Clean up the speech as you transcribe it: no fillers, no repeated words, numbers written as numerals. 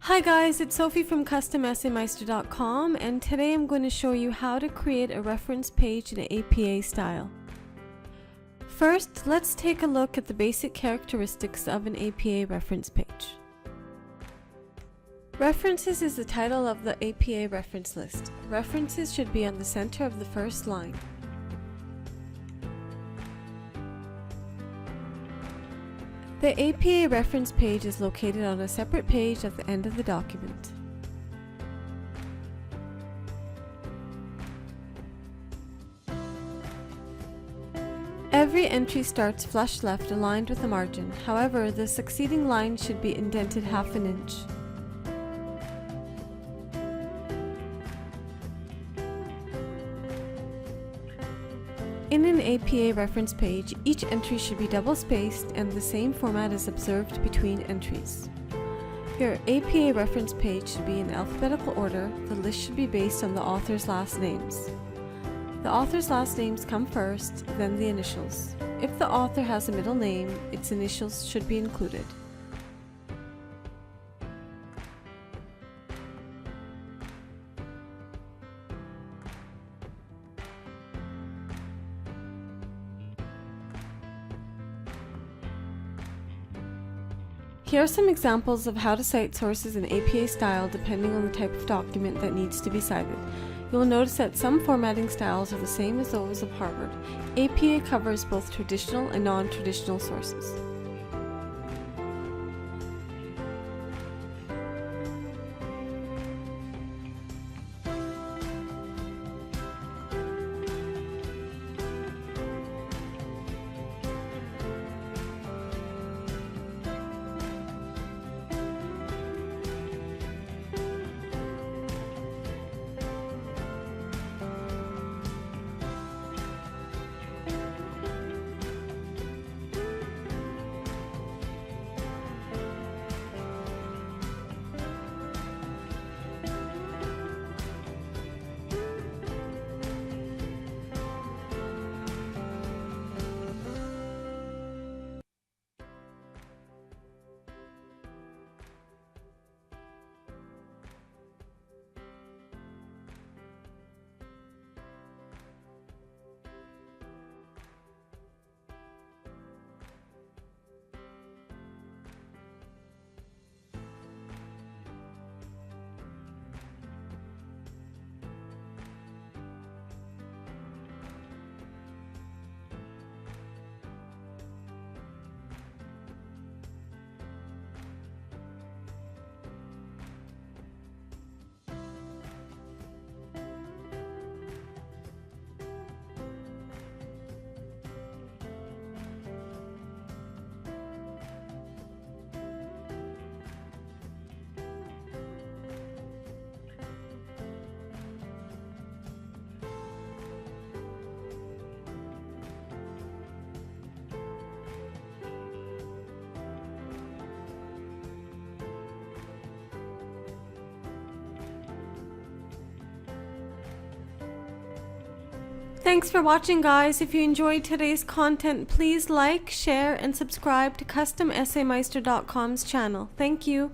Hi guys, it's Sophie from Customessaymeister.com, and today I'm going to show you how to create a reference page in APA style. First, let's take a look at the basic characteristics of an APA reference page. References is the title of the APA reference list. References should be on the center of the first line. The APA reference page is located on a separate page at the end of the document. Every entry starts flush left aligned with the margin. However, the succeeding line should be indented half an inch. In an APA reference page, each entry should be double-spaced and the same format is observed between entries. Your APA reference page should be in alphabetical order. The list should be based on the author's last names. The author's last names come first, then the initials. If the author has a middle name, its initials should be included. Here are some examples of how to cite sources in APA style depending on the type of document that needs to be cited. You will notice that some formatting styles are the same as those of Harvard. APA covers both traditional and non-traditional sources. Thanks for watching, guys. If you enjoyed today's content, please like, share, and subscribe to Customessaymeister.com's channel. Thank you.